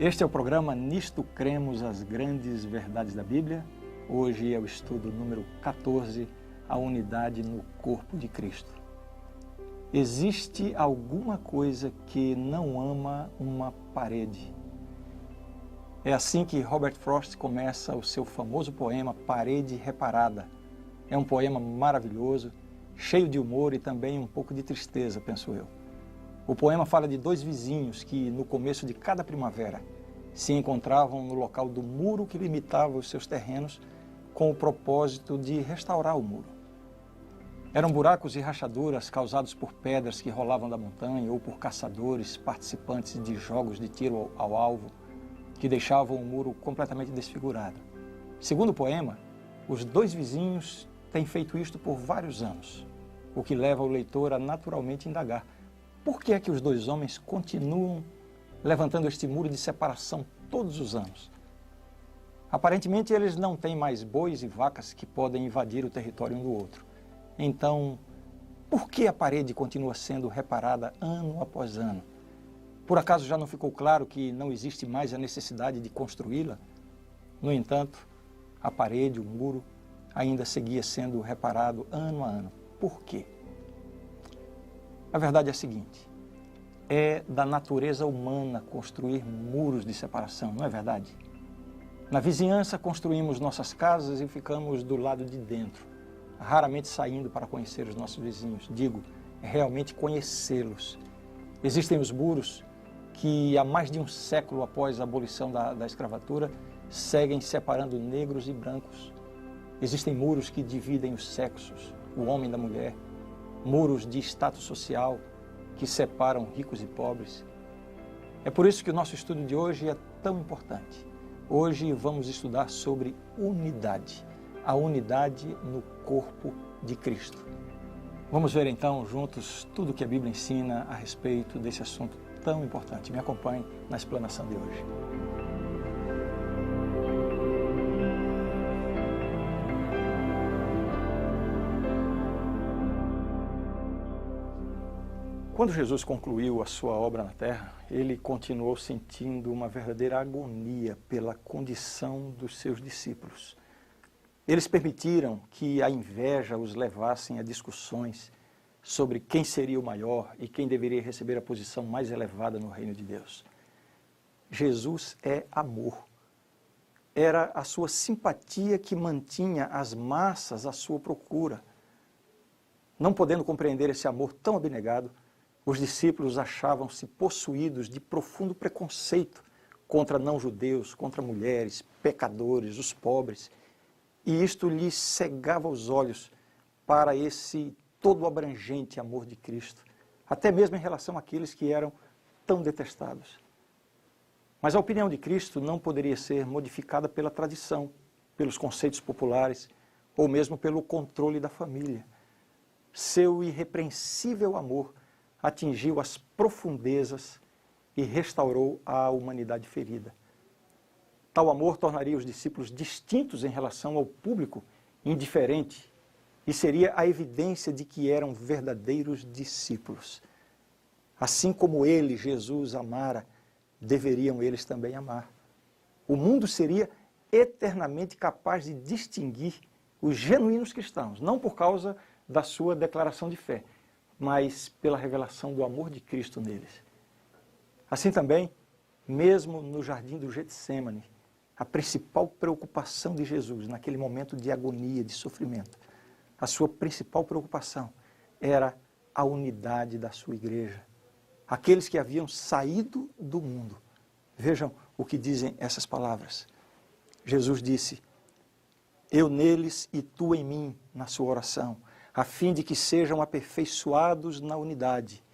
Este é o programa Nisto Cremos as Grandes Verdades da Bíblia. Hoje é o estudo número 14, a unidade no corpo de Cristo. Existe alguma coisa que não ama uma parede? É assim que Robert Frost começa o seu famoso poema Parede Reparada. É um poema maravilhoso, cheio de humor e também um pouco de tristeza, penso eu. O poema fala de dois vizinhos que, no começo de cada primavera, se encontravam no local do muro que limitava os seus terrenos com o propósito de restaurar o muro. Eram buracos e rachaduras causados por pedras que rolavam da montanha ou por caçadores participantes de jogos de tiro ao alvo que deixavam o muro completamente desfigurado. Segundo o poema, os dois vizinhos têm feito isto por vários anos, o que leva o leitor a naturalmente indagar: por que é que os dois homens continuam levantando este muro de separação todos os anos? Aparentemente, eles não têm mais bois e vacas que podem invadir o território um do outro. Então, por que a parede continua sendo reparada ano após ano? Por acaso já não ficou claro que não existe mais a necessidade de construí-la? No entanto, a parede, o muro, ainda seguia sendo reparado ano a ano. Por quê? A verdade é a seguinte: é da natureza humana construir muros de separação, não é verdade? Na vizinhança construímos nossas casas e ficamos do lado de dentro, raramente saindo para conhecer os nossos vizinhos. Digo, realmente conhecê-los. Existem os muros que há mais de um século após a abolição da escravatura seguem separando negros e brancos. Existem muros que dividem os sexos, o homem da mulher, muros de status social que separam ricos e pobres. É por isso que o nosso estudo de hoje é tão importante. Hoje vamos estudar sobre unidade, a unidade no corpo de Cristo. Vamos ver então juntos tudo o que a Bíblia ensina a respeito desse assunto tão importante. Me acompanhe na explanação de hoje. Quando Jesus concluiu a sua obra na terra, ele continuou sentindo uma verdadeira agonia pela condição dos seus discípulos. Eles permitiram que a inveja os levassem a discussões sobre quem seria o maior e quem deveria receber a posição mais elevada no reino de Deus. Jesus é amor. Era a sua simpatia que mantinha as massas à sua procura. Não podendo compreender esse amor tão abnegado, os discípulos achavam-se possuídos de profundo preconceito contra não-judeus, contra mulheres, pecadores, os pobres, e isto lhes cegava os olhos para esse todo abrangente amor de Cristo, até mesmo em relação àqueles que eram tão detestados. Mas a opinião de Cristo não poderia ser modificada pela tradição, pelos conceitos populares, ou mesmo pelo controle da família. Seu irrepreensível amor atingiu as profundezas e restaurou a humanidade ferida. Tal amor tornaria os discípulos distintos em relação ao público indiferente e seria a evidência de que eram verdadeiros discípulos. Assim como ele, Jesus, amara, deveriam eles também amar. O mundo seria eternamente capaz de distinguir os genuínos cristãos, não por causa da sua declaração de fé, mas pela revelação do amor de Cristo neles. Assim também, mesmo no jardim do Getsêmani, a principal preocupação de Jesus naquele momento de agonia, de sofrimento, a sua principal preocupação era a unidade da sua igreja. Aqueles que haviam saído do mundo. Vejam o que dizem essas palavras. Jesus disse: eu neles e tu em mim, na sua oração, a fim de que sejam aperfeiçoados na unidade,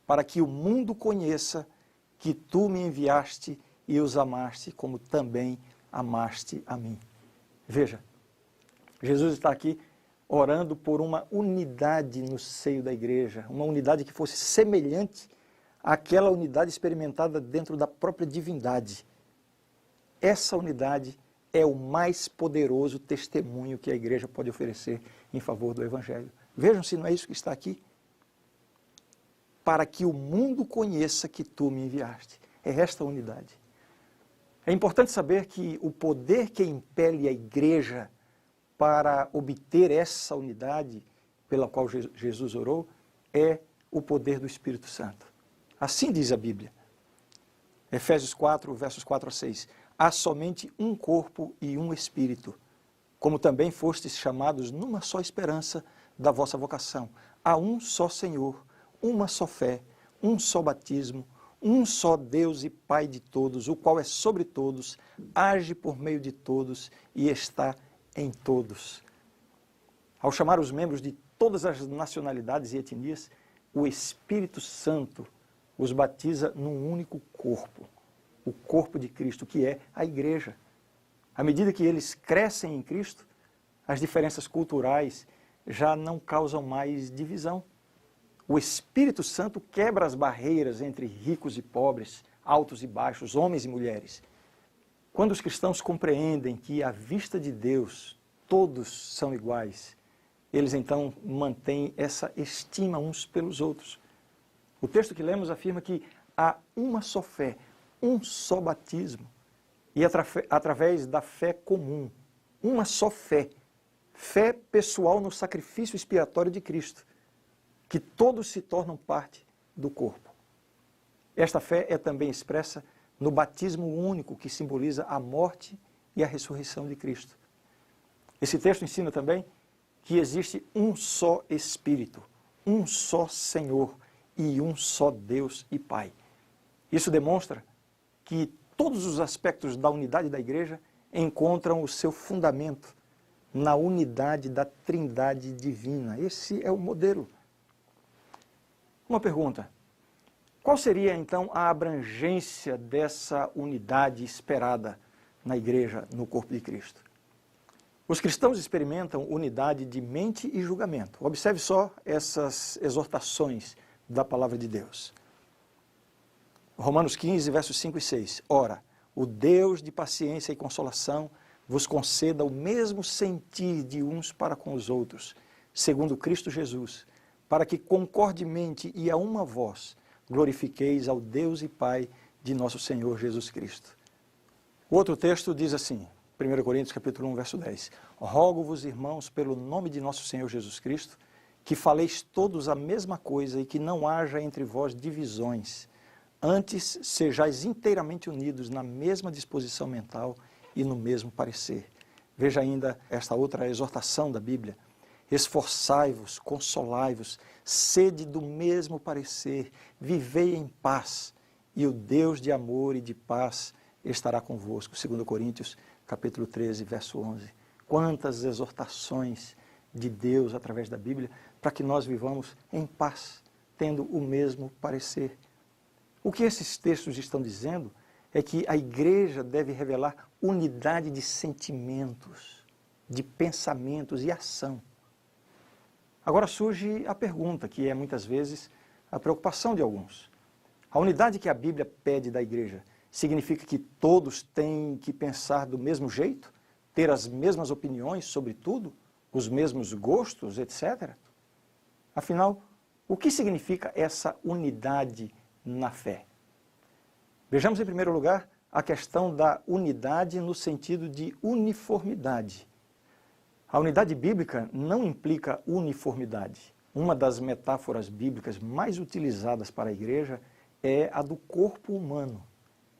para que o mundo conheça que tu me enviaste e os amaste, como também amaste a mim. Veja, Jesus está aqui orando por uma unidade no seio da igreja, uma unidade que fosse semelhante àquela unidade experimentada dentro da própria divindade. Essa unidade é o mais poderoso testemunho que a igreja pode oferecer em favor do Evangelho. Vejam se não é isso que está aqui. Para que o mundo conheça que tu me enviaste. É esta unidade. É importante saber que o poder que impele a igreja para obter essa unidade pela qual Jesus orou é o poder do Espírito Santo. Assim diz a Bíblia. Efésios 4, versos 4 a 6. Há somente um corpo e um Espírito, como também fostes chamados numa só esperança da vossa vocação. Há um só Senhor, uma só fé, um só batismo, um só Deus e Pai de todos, o qual é sobre todos, age por meio de todos e está em todos. Ao chamar os membros de todas as nacionalidades e etnias, o Espírito Santo os batiza num único corpo, o corpo de Cristo, que é a igreja. À medida que eles crescem em Cristo, as diferenças culturais já não causam mais divisão. O Espírito Santo quebra as barreiras entre ricos e pobres, altos e baixos, homens e mulheres. Quando os cristãos compreendem que, à vista de Deus, todos são iguais, eles então mantêm essa estima uns pelos outros. O texto que lemos afirma que há uma só fé, um só batismo, e através da fé comum, uma só fé, fé pessoal no sacrifício expiatório de Cristo, que todos se tornam parte do corpo. Esta fé é também expressa no batismo único, que simboliza a morte e a ressurreição de Cristo. Esse texto ensina também que existe um só Espírito, um só Senhor e um só Deus e Pai. Isso demonstra que todos os aspectos da unidade da igreja encontram o seu fundamento na unidade da Trindade divina. Esse é o modelo. Uma pergunta: qual seria então a abrangência dessa unidade esperada na igreja, no corpo de Cristo? Os cristãos experimentam unidade de mente e julgamento. Observe só essas exortações da palavra de Deus. Romanos 15, versos 5 e 6. Ora, o Deus de paciência e consolação vos conceda o mesmo sentir de uns para com os outros, segundo Cristo Jesus, para que concordemente e a uma voz glorifiqueis ao Deus e Pai de nosso Senhor Jesus Cristo. O outro texto diz assim, 1 Coríntios capítulo 1, verso 10. Rogo-vos, irmãos, pelo nome de nosso Senhor Jesus Cristo, que faleis todos a mesma coisa e que não haja entre vós divisões. Antes, sejais inteiramente unidos na mesma disposição mental e no mesmo parecer. Veja ainda esta outra exortação da Bíblia. Esforçai-vos, consolai-vos, sede do mesmo parecer, vivei em paz, e o Deus de amor e de paz estará convosco. 2 Coríntios, capítulo 13, verso 11. Quantas exortações de Deus através da Bíblia para que nós vivamos em paz, tendo o mesmo parecer. O que esses textos estão dizendo é que a igreja deve revelar unidade de sentimentos, de pensamentos e ação. Agora surge a pergunta, que é muitas vezes a preocupação de alguns. A unidade que a Bíblia pede da igreja significa que todos têm que pensar do mesmo jeito, ter as mesmas opiniões sobre tudo, os mesmos gostos, etc.? Afinal, o que significa essa unidade na fé? Vejamos em primeiro lugar a questão da unidade no sentido de uniformidade. A unidade bíblica não implica uniformidade. Uma das metáforas bíblicas mais utilizadas para a igreja é a do corpo humano.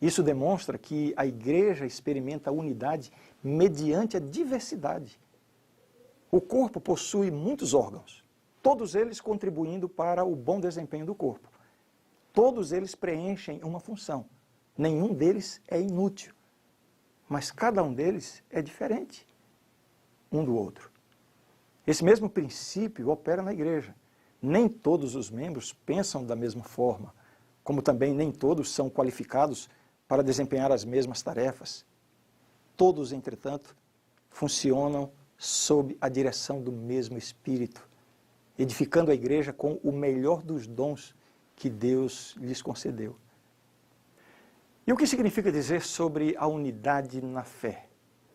Isso demonstra que a igreja experimenta a unidade mediante a diversidade. O corpo possui muitos órgãos, todos eles contribuindo para o bom desempenho do corpo. Todos eles preenchem uma função. Nenhum deles é inútil, mas cada um deles é diferente um do outro. Esse mesmo princípio opera na igreja. Nem todos os membros pensam da mesma forma, como também nem todos são qualificados para desempenhar as mesmas tarefas. Todos, entretanto, funcionam sob a direção do mesmo Espírito, edificando a igreja com o melhor dos dons que Deus lhes concedeu. E o que significa dizer sobre a unidade na fé?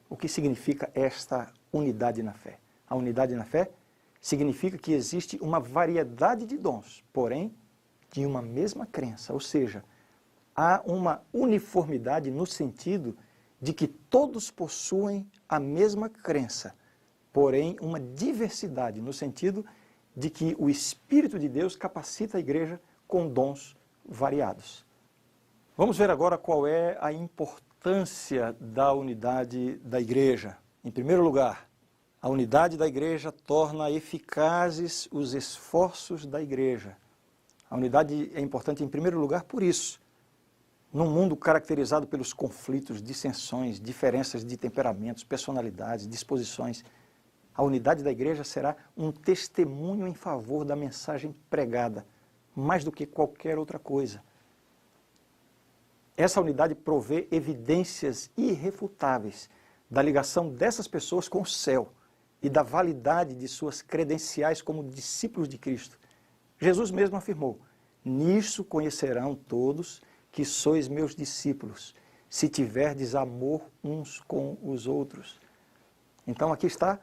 O que significa esta unidade na fé? A unidade na fé significa que existe uma variedade de dons, porém, de uma mesma crença, ou seja, há uma uniformidade no sentido de que todos possuem a mesma crença, porém uma diversidade, no sentido de que o Espírito de Deus capacita a igreja com dons variados. Vamos ver agora qual é a importância da unidade da igreja. Em primeiro lugar, a unidade da igreja torna eficazes os esforços da igreja. A unidade é importante em primeiro lugar por isso. Num mundo caracterizado pelos conflitos, dissensões, diferenças de temperamentos, personalidades, disposições, a unidade da igreja será um testemunho em favor da mensagem pregada, mais do que qualquer outra coisa. Essa unidade provê evidências irrefutáveis da ligação dessas pessoas com o céu e da validade de suas credenciais como discípulos de Cristo. Jesus mesmo afirmou: "Nisso conhecerão todos que sois meus discípulos, se tiverdes amor uns com os outros." Então aqui está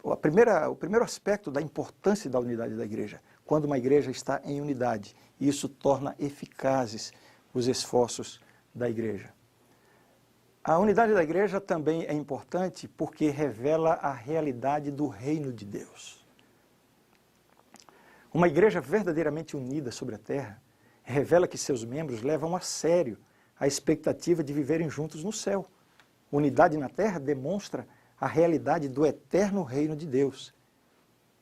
o primeiro aspecto da importância da unidade da igreja. Quando uma igreja está em unidade, isso torna eficazes os esforços da igreja. A unidade da igreja também é importante porque revela a realidade do reino de Deus. Uma igreja verdadeiramente unida sobre a terra revela que seus membros levam a sério a expectativa de viverem juntos no céu. Unidade na terra demonstra a realidade do eterno reino de Deus.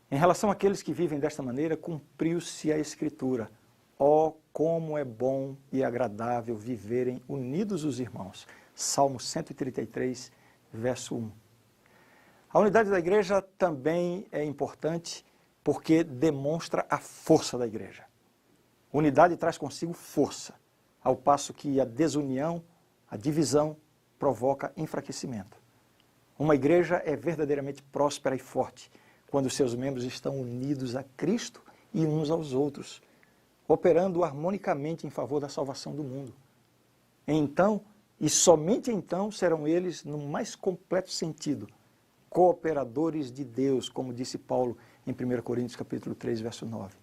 Em relação àqueles que vivem desta maneira, cumpriu-se a Escritura: "Ó, como é bom e agradável viverem unidos os irmãos." Salmo 133, verso 1. A unidade da igreja também é importante porque demonstra a força da igreja. Unidade traz consigo força, ao passo que a desunião, a divisão, provoca enfraquecimento. Uma igreja é verdadeiramente próspera e forte quando seus membros estão unidos a Cristo e uns aos outros, operando harmonicamente em favor da salvação do mundo. Então, e somente então, serão eles, no mais completo sentido, cooperadores de Deus, como disse Paulo em 1 Coríntios capítulo 3, verso 9.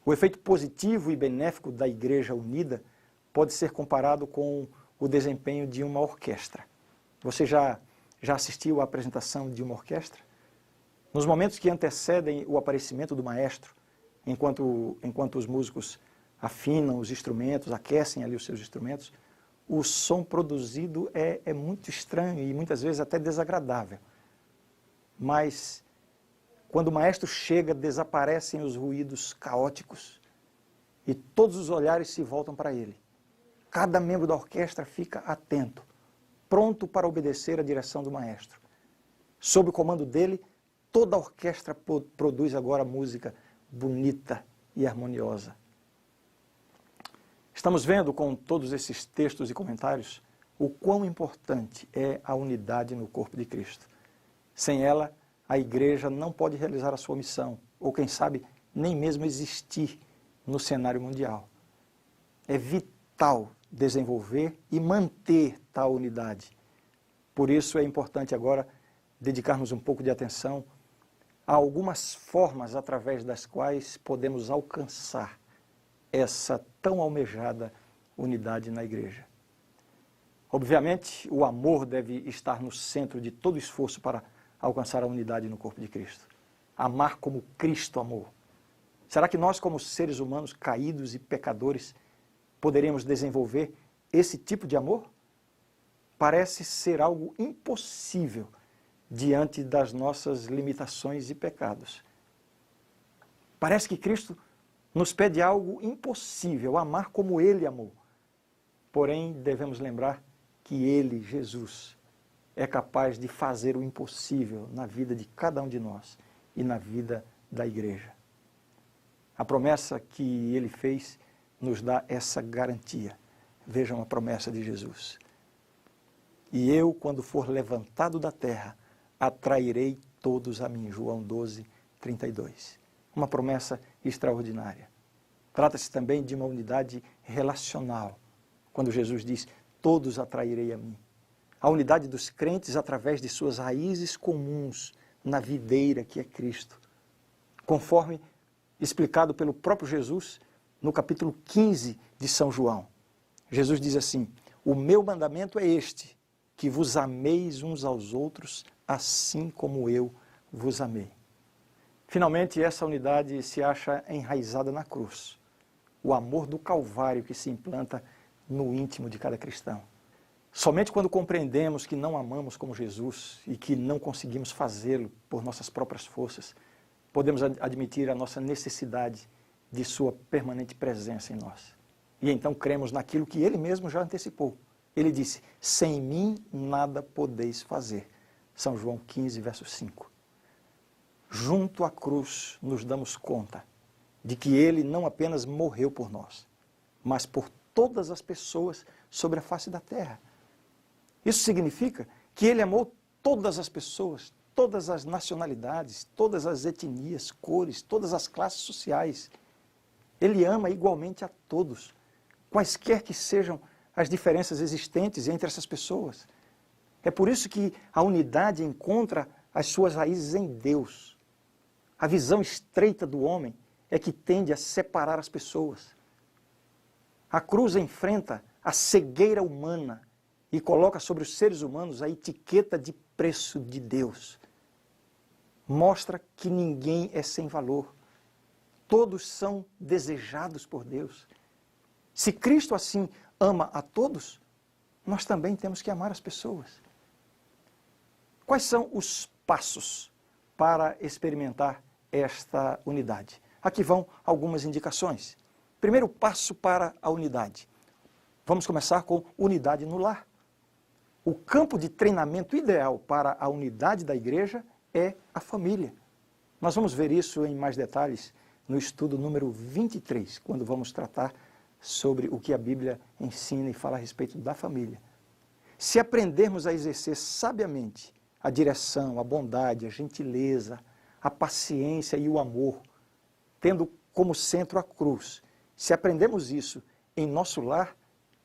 O efeito positivo e benéfico da igreja unida pode ser comparado com o desempenho de uma orquestra. Você já assistiu à apresentação de uma orquestra? Nos momentos que antecedem o aparecimento do maestro, enquanto os músicos afinam os instrumentos, aquecem ali os seus instrumentos, o som produzido é muito estranho e muitas vezes até desagradável. Mas quando o maestro chega, desaparecem os ruídos caóticos e todos os olhares se voltam para ele. Cada membro da orquestra fica atento, pronto para obedecer à direção do maestro. Sob o comando dele, toda a orquestra produz agora música bonita e harmoniosa. Estamos vendo com todos esses textos e comentários o quão importante é a unidade no corpo de Cristo. Sem ela, a igreja não pode realizar a sua missão, ou quem sabe, nem mesmo existir no cenário mundial. É vital desenvolver e manter tal unidade. Por isso é importante agora dedicarmos um pouco de atenção a algumas formas através das quais podemos alcançar essa tão almejada unidade na igreja. Obviamente, o amor deve estar no centro de todo esforço para alcançar a unidade no corpo de Cristo. Amar como Cristo amou. Será que nós, como seres humanos caídos e pecadores, poderíamos desenvolver esse tipo de amor? Parece ser algo impossível diante das nossas limitações e pecados. Parece que Cristo nos pede algo impossível, amar como Ele amou. Porém, devemos lembrar que Ele, Jesus, é capaz de fazer o impossível na vida de cada um de nós e na vida da igreja. A promessa que Ele fez nos dá essa garantia. Vejam a promessa de Jesus. "E eu, quando for levantado da terra, atrairei todos a mim." João 12, 32. Uma promessa extraordinária. Trata-se também de uma unidade relacional. Quando Jesus diz: "Todos atrairei a mim." A unidade dos crentes através de suas raízes comuns na videira que é Cristo. Conforme explicado pelo próprio Jesus no capítulo 15 de São João. Jesus diz assim: o meu mandamento é este, que vos ameis uns aos outros, assim como eu vos amei. Finalmente, essa unidade se acha enraizada na cruz. O amor do Calvário que se implanta no íntimo de cada cristão. Somente quando compreendemos que não amamos como Jesus e que não conseguimos fazê-lo por nossas próprias forças, podemos admitir a nossa necessidade de sua permanente presença em nós. E então cremos naquilo que ele mesmo já antecipou. Ele disse, sem mim nada podeis fazer. São João 15, verso 5. Junto à cruz nos damos conta de que ele não apenas morreu por nós, mas por todas as pessoas sobre a face da terra. Isso significa que ele amou todas as pessoas, todas as nacionalidades, todas as etnias, cores, todas as classes sociais. Ele ama igualmente a todos, quaisquer que sejam as diferenças existentes entre essas pessoas. É por isso que a unidade encontra as suas raízes em Deus. A visão estreita do homem é que tende a separar as pessoas. A cruz enfrenta a cegueira humana e coloca sobre os seres humanos a etiqueta de preço de Deus. Mostra que ninguém é sem valor. Todos são desejados por Deus. Se Cristo assim ama a todos, nós também temos que amar as pessoas. Quais são os passos para experimentar esta unidade? Aqui vão algumas indicações. Primeiro passo para a unidade. Vamos começar com unidade no lar. O campo de treinamento ideal para a unidade da igreja é a família. Nós vamos ver isso em mais detalhes no estudo número 23, quando vamos tratar sobre o que a Bíblia ensina e fala a respeito da família. Se aprendermos a exercer sabiamente a direção, a bondade, a gentileza, a paciência e o amor, tendo como centro a cruz, se aprendemos isso em nosso lar,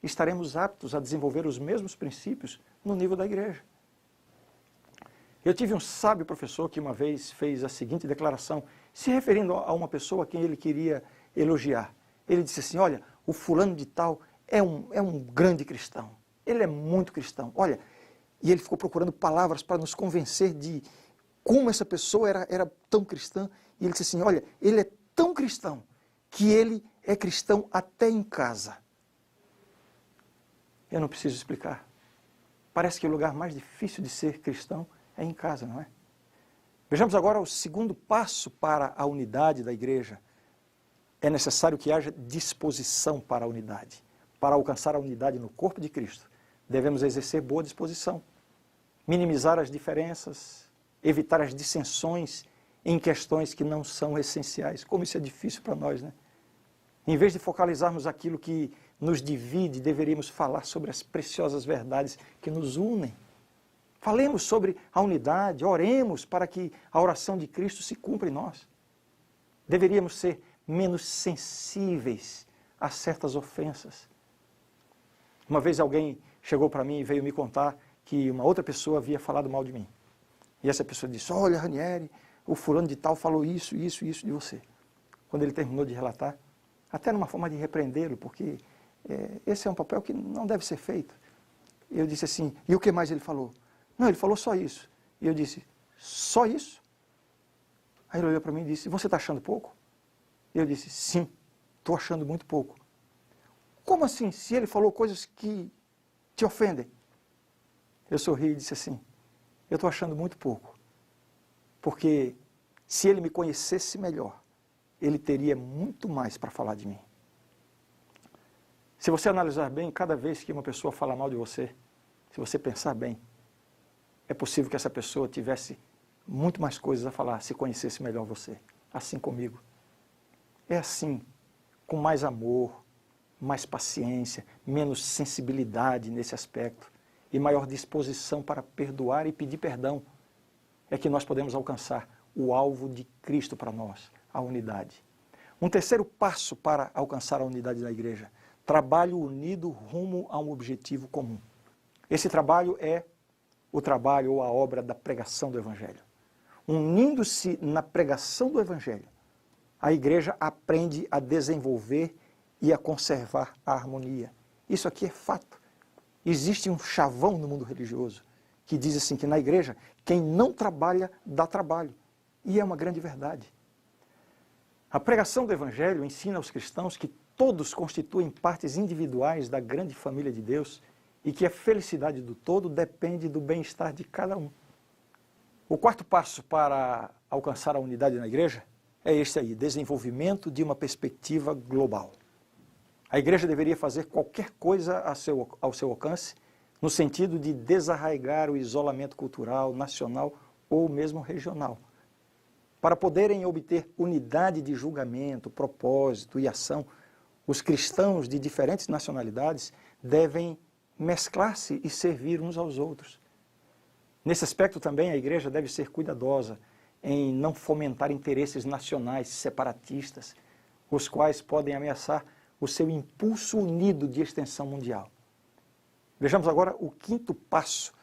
estaremos aptos a desenvolver os mesmos princípios no nível da igreja. Eu tive um sábio professor que uma vez fez a seguinte declaração, se referindo a uma pessoa a quem ele queria elogiar. Ele disse assim, olha, o fulano de tal é um grande cristão, ele é muito cristão. Olha, e ele ficou procurando palavras para nos convencer de como essa pessoa era tão cristã. E ele disse assim, olha, ele é tão cristão que ele é cristão até em casa. Eu não preciso explicar. Parece que o lugar mais difícil de ser cristão é em casa, não é? Vejamos agora o segundo passo para a unidade da igreja. É necessário que haja disposição para a unidade. Para alcançar a unidade no corpo de Cristo, devemos exercer boa disposição, minimizar as diferenças, evitar as dissensões em questões que não são essenciais. Como isso é difícil para nós, né? Em vez de focalizarmos aquilo que nos divide, deveríamos falar sobre as preciosas verdades que nos unem. Falemos sobre a unidade, oremos para que a oração de Cristo se cumpra em nós. Deveríamos ser menos sensíveis a certas ofensas. Uma vez alguém chegou para mim e veio me contar que uma outra pessoa havia falado mal de mim. E essa pessoa disse, olha, Ranieri, o fulano de tal falou isso de você. Quando ele terminou de relatar, até numa forma de repreendê-lo, porque esse é um papel que não deve ser feito. Eu disse assim, e o que mais ele falou? Não, ele falou só isso. E eu disse, só isso? Aí ele olhou para mim e disse, você está achando pouco? Eu disse, sim, estou achando muito pouco. Como assim, se ele falou coisas que te ofendem? Eu sorri e disse assim, eu estou achando muito pouco, porque se ele me conhecesse melhor, ele teria muito mais para falar de mim. Se você analisar bem, cada vez que uma pessoa fala mal de você, se você pensar bem, é possível que essa pessoa tivesse muito mais coisas a falar se conhecesse melhor você, assim comigo. É assim, com mais amor, mais paciência, menos sensibilidade nesse aspecto e maior disposição para perdoar e pedir perdão, é que nós podemos alcançar o alvo de Cristo para nós, a unidade. Um terceiro passo para alcançar a unidade da igreja, trabalho unido rumo a um objetivo comum. Esse trabalho é o trabalho ou a obra da pregação do Evangelho. Unindo-se na pregação do Evangelho, a igreja aprende a desenvolver e a conservar a harmonia. Isso aqui é fato. Existe um chavão no mundo religioso que diz assim que na igreja quem não trabalha dá trabalho. E é uma grande verdade. A pregação do Evangelho ensina aos cristãos que todos constituem partes individuais da grande família de Deus e que a felicidade do todo depende do bem-estar de cada um. O quarto passo para alcançar a unidade na igreja é este aí, desenvolvimento de uma perspectiva global. A igreja deveria fazer qualquer coisa ao seu alcance, no sentido de desarraigar o isolamento cultural, nacional ou mesmo regional. Para poderem obter unidade de julgamento, propósito e ação, os cristãos de diferentes nacionalidades devem mesclar-se e servir uns aos outros. Nesse aspecto também a igreja deve ser cuidadosa em não fomentar interesses nacionais separatistas, os quais podem ameaçar o seu impulso unido de extensão mundial. Vejamos agora o quinto passo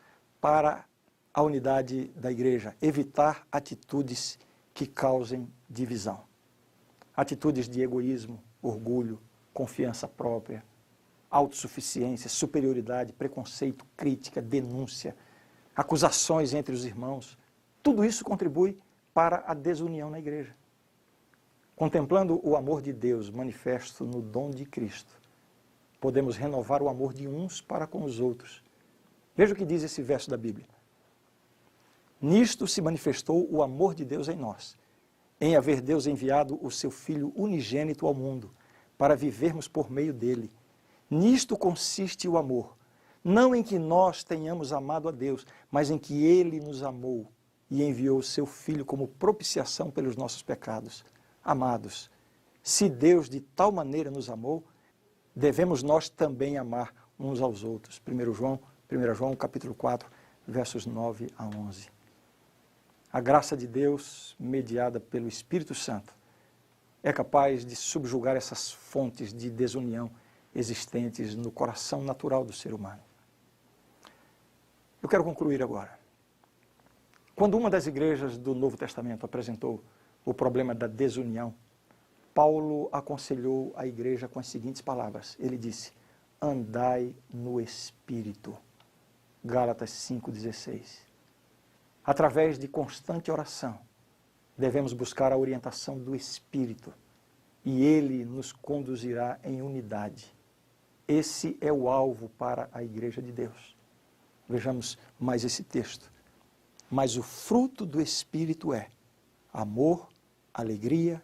para a unidade da igreja: evitar atitudes que causem divisão. Atitudes de egoísmo, orgulho, confiança própria, autossuficiência, superioridade, preconceito, crítica, denúncia, acusações entre os irmãos. Tudo isso contribui para a desunião na igreja. Contemplando o amor de Deus manifesto no dom de Cristo, podemos renovar o amor de uns para com os outros. Veja o que diz esse verso da Bíblia. Nisto se manifestou o amor de Deus em nós, em haver Deus enviado o seu Filho unigênito ao mundo, para vivermos por meio dele. Nisto consiste o amor, não em que nós tenhamos amado a Deus, mas em que ele nos amou e enviou o seu Filho como propiciação pelos nossos pecados. Amados, se Deus de tal maneira nos amou, devemos nós também amar uns aos outros. 1 João capítulo 4, versos 9 a 11. A graça de Deus, mediada pelo Espírito Santo, é capaz de subjugar essas fontes de desunião existentes no coração natural do ser humano. Eu quero concluir agora. Quando uma das igrejas do Novo Testamento apresentou o problema da desunião, Paulo aconselhou a igreja com as seguintes palavras. Ele disse: andai no Espírito. Gálatas 5,16. Através de constante oração, devemos buscar a orientação do Espírito e ele nos conduzirá em unidade. Esse é o alvo para a igreja de Deus. Vejamos mais esse texto. Mas o fruto do Espírito é amor, alegria,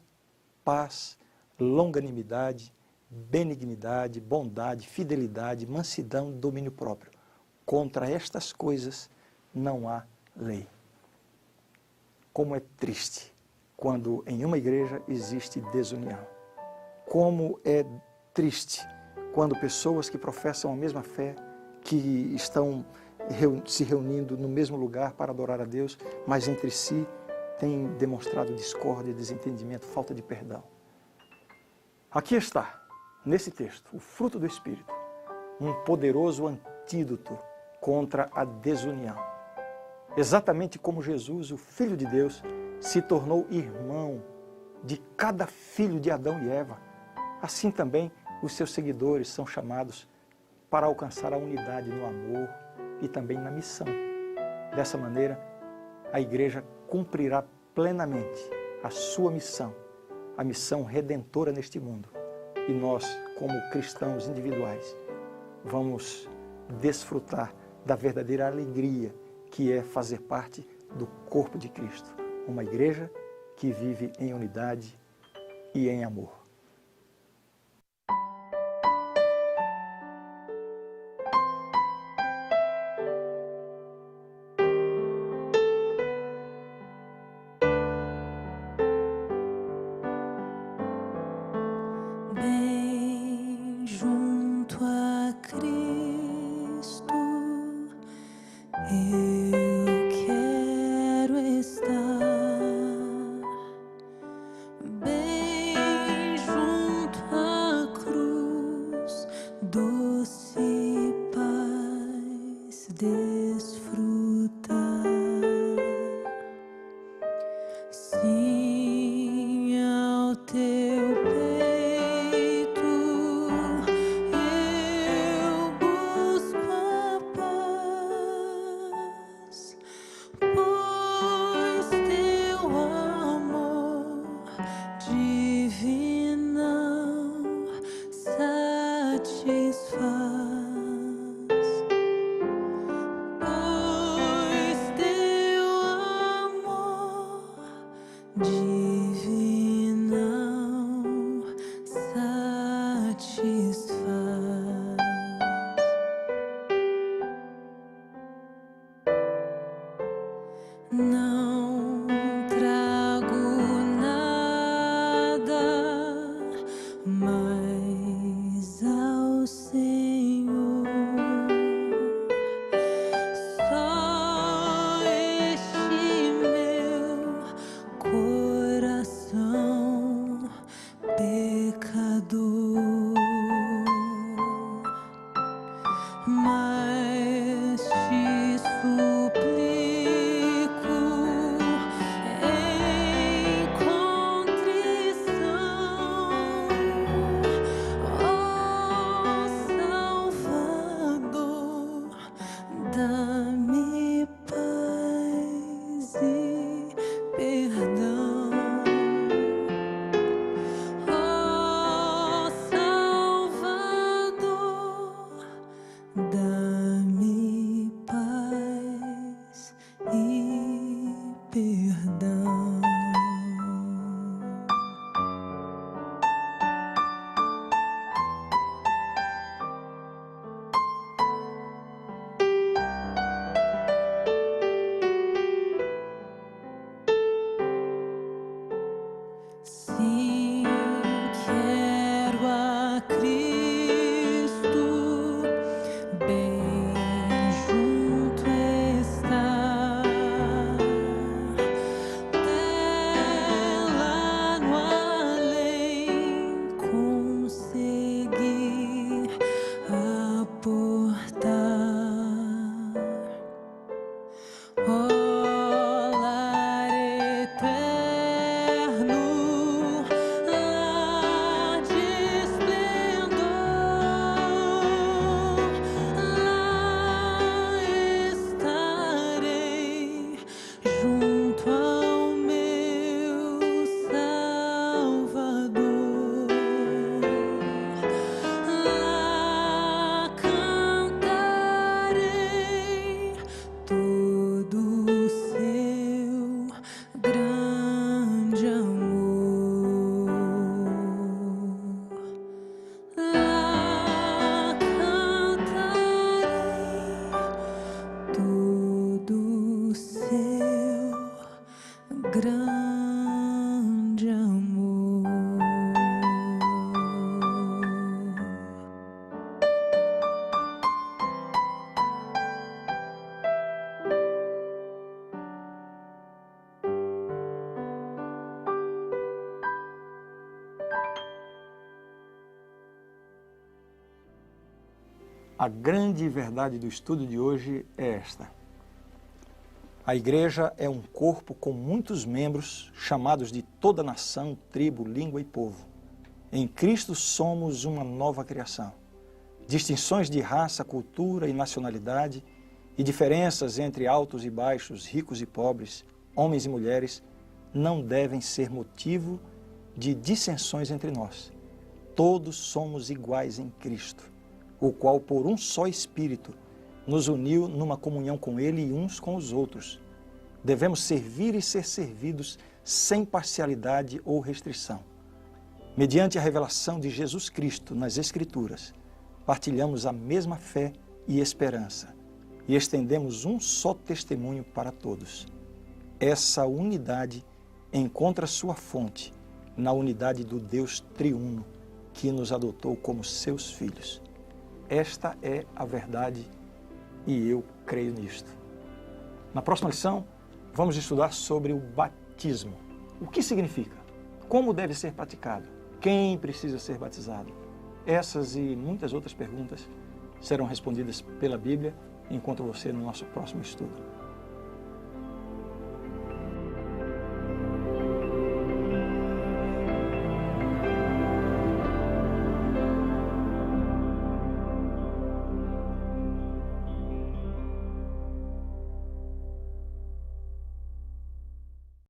paz, longanimidade, benignidade, bondade, fidelidade, mansidão, domínio próprio. Contra estas coisas não há lei. Como é triste quando em uma igreja existe desunião. Como é triste quando pessoas que professam a mesma fé, que estão se reunindo no mesmo lugar para adorar a Deus, mas entre si têm demonstrado discórdia, desentendimento, falta de perdão. Aqui está, nesse texto, o fruto do Espírito, um poderoso antídoto contra a desunião. Exatamente como Jesus, o Filho de Deus, se tornou irmão de cada filho de Adão e Eva, assim também os seus seguidores são chamados para alcançar a unidade no amor e também na missão. Dessa maneira, a igreja cumprirá plenamente a sua missão, a missão redentora neste mundo. E nós, como cristãos individuais, vamos desfrutar da verdadeira alegria que é fazer parte do corpo de Cristo, uma igreja que vive em unidade e em amor. Bem junto a Cristo, eu quero estar. Bem junto à cruz, doce paz desfrutar. Sim, ao teu peito eu busco Senhor. Só este meu coração pecador, mas te suplico em contrição, ó Salvador, dá-me paz e perdão. Ó Salvador, dá-me paz e perdão. Sim, quero a Cristo, bem junto estar, até lá no além conseguir aportar. Ó lar eterno, lar de esplendor, lá estarei junto ao meu Salvador. Lá cantarei todo o seu grande amor. Lá cantarei todo o seu grande amor. A grande verdade do estudo de hoje é esta: a igreja é um corpo com muitos membros, chamados de toda nação, tribo, língua e povo. Em Cristo somos uma nova criação. Distinções de raça, cultura e nacionalidade e diferenças entre altos e baixos, ricos e pobres, homens e mulheres, não devem ser motivo de dissensões entre nós. Todos somos iguais em Cristo, o qual por um só Espírito nos uniu numa comunhão com Ele e uns com os outros. Devemos servir e ser servidos sem parcialidade ou restrição. Mediante a revelação de Jesus Cristo nas Escrituras, partilhamos a mesma fé e esperança e estendemos um só testemunho para todos. Essa unidade encontra sua fonte na unidade do Deus triuno que nos adotou como seus filhos. Esta é a verdade e eu creio nisto. Na próxima lição, vamos estudar sobre o batismo. O que significa? Como deve ser praticado? Quem precisa ser batizado? Essas e muitas outras perguntas serão respondidas pela Bíblia. Encontro você no nosso próximo estudo.